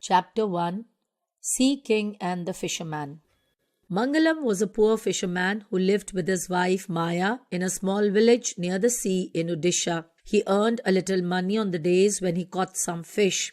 Chapter 1 Sea King and the Fisherman. Mangalam was a poor fisherman who lived with his wife Maya in a small village near the sea in Odisha. He earned a little money on the days when he caught some fish.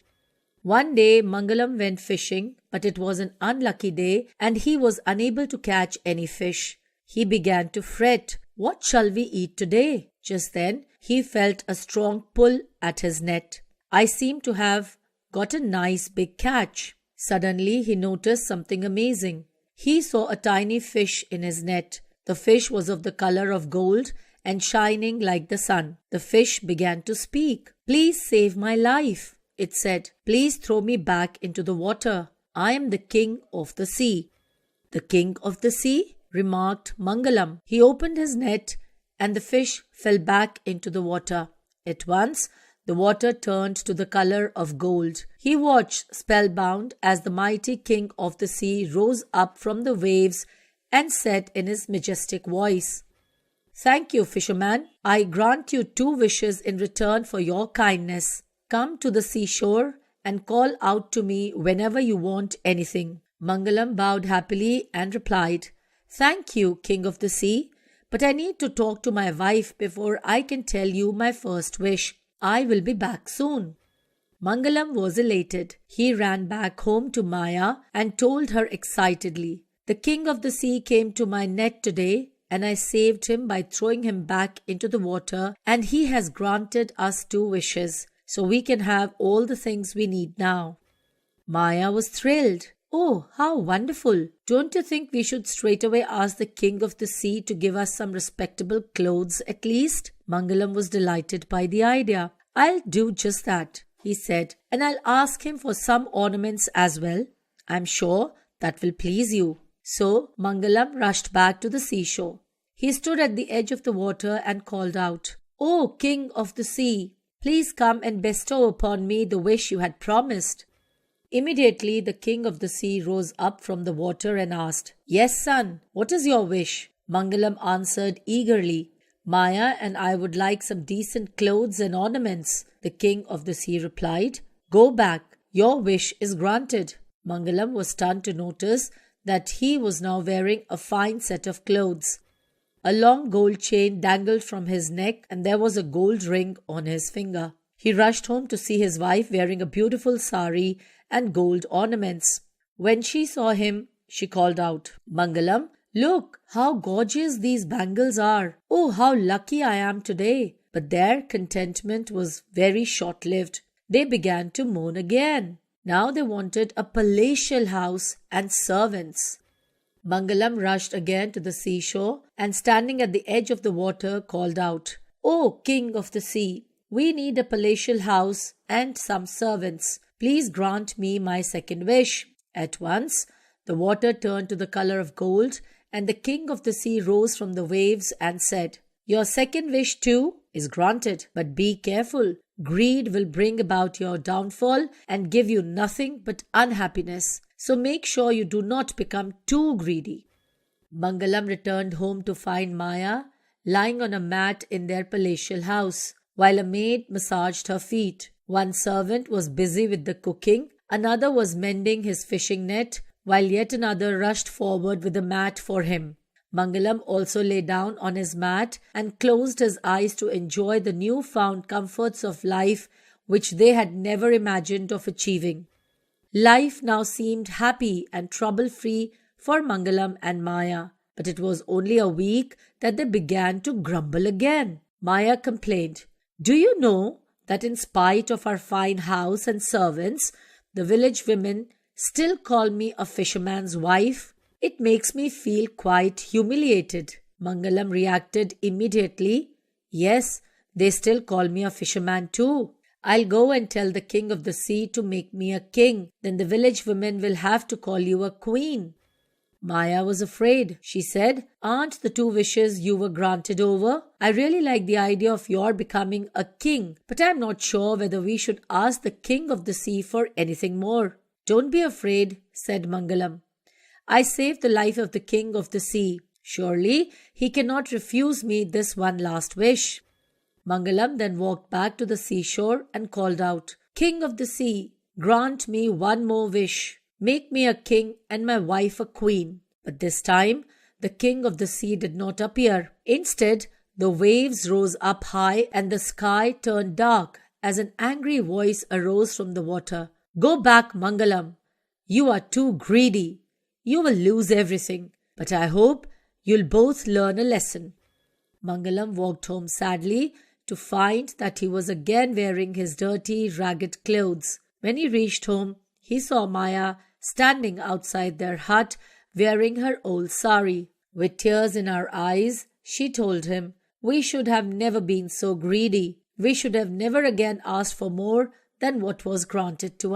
One day Mangalam went fishing, but it was an unlucky day and he was unable to catch any fish. He began to fret. What shall we eat today? Just then he felt a strong pull at his net. I seem to have got a nice big catch. Suddenly he noticed something amazing. He saw a tiny fish in his net. The fish was of the color of gold and shining like the sun. The fish began to speak. "Please save my life," it said. "Please throw me back into the water. I am the king of the sea." "The king of the sea?" remarked Mangalam. He opened his net and the fish fell back into the water. At once, the water turned to the color of gold. He watched spellbound as the mighty king of the sea rose up from the waves and said in his majestic voice, "Thank you, fisherman. I grant you 2 wishes in return for your kindness. Come to the seashore and call out to me whenever you want anything." Mangalam bowed happily and replied, "Thank you, king of the sea, but I need to talk to my wife before I can tell you my first wish. I will be back soon." Mangalam was elated. He ran back home to Maya and told her excitedly, "The king of the sea came to my net today and I saved him by throwing him back into the water, and he has granted us 2 wishes, so we can have all the things we need now." Maya was thrilled. "Oh, how wonderful! Don't you think we should straightaway ask the king of the sea to give us some respectable clothes at least?" Mangalam was delighted by the idea. "I'll do just that," he said, "and I'll ask him for some ornaments as well. I'm sure that will please you." So Mangalam rushed back to the seashore. He stood at the edge of the water and called out, "Oh, king of the sea, please come and bestow upon me the wish you had promised." Immediately the king of the sea rose up from the water and asked, "Yes, son, what is your wish?" Mangalam answered eagerly, "Maya and I would like some decent clothes and ornaments." The king of the sea replied, "Go back. Your wish is granted." Mangalam was stunned to notice that he was now wearing a fine set of clothes. A long gold chain dangled from his neck and there was a gold ring on his finger. He rushed home to see his wife wearing a beautiful sari and gold ornaments. When she saw him, she called out, "Mangalam, look how gorgeous these bangles are. Oh, how lucky I am today." But their contentment was very short-lived. They began to moan again. Now they wanted a palatial house and servants. Mangalam rushed again to the seashore and standing at the edge of the water called out, "Oh, king of the sea, we need a palatial house and some servants. Please grant me my second wish." At once, the water turned to the color of gold and the king of the sea rose from the waves and said, "Your second wish too is granted, but be careful. Greed will bring about your downfall and give you nothing but unhappiness. So make sure you do not become too greedy." Mangalam returned home to find Maya lying on a mat in their palatial house, while a maid massaged her feet. One servant was busy with the cooking, another was mending his fishing net, while yet another rushed forward with a mat for him. Mangalam also lay down on his mat and closed his eyes to enjoy the new-found comforts of life which they had never imagined of achieving. Life now seemed happy and trouble-free for Mangalam and Maya, but it was only a week that they began to grumble again. Maya complained, "Do you know that in spite of our fine house and servants, the village women still call me a fisherman's wife? It makes me feel quite humiliated." Mangalam reacted immediately, "Yes, they still call me a fisherman too. I'll go and tell the king of the sea to make me a king. Then the village women will have to call you a queen." Maya was afraid. She said, "Aren't the 2 wishes you were granted over? I really like the idea of your becoming a king, but I'm not sure whether we should ask the king of the sea for anything more." "Don't be afraid," said Mangalam. "I saved the life of the king of the sea. Surely he cannot refuse me this one last wish." Mangalam then walked back to the seashore and called out, "King of the sea, grant me one more wish. Make me a king and my wife a queen. But this time, the king of the sea did not appear. Instead, the waves rose up high and the sky turned dark as an angry voice arose from the water. Go back, Mangalam. You are too greedy. You will lose everything. But I hope you'll both learn a lesson. Mangalam walked home sadly to find that he was again wearing his dirty, ragged clothes. When he reached home, he saw Maya standing outside their hut wearing her old sari. With tears in her eyes, she told him, "We should have never been so greedy. We should have never again asked for more than what was granted to us."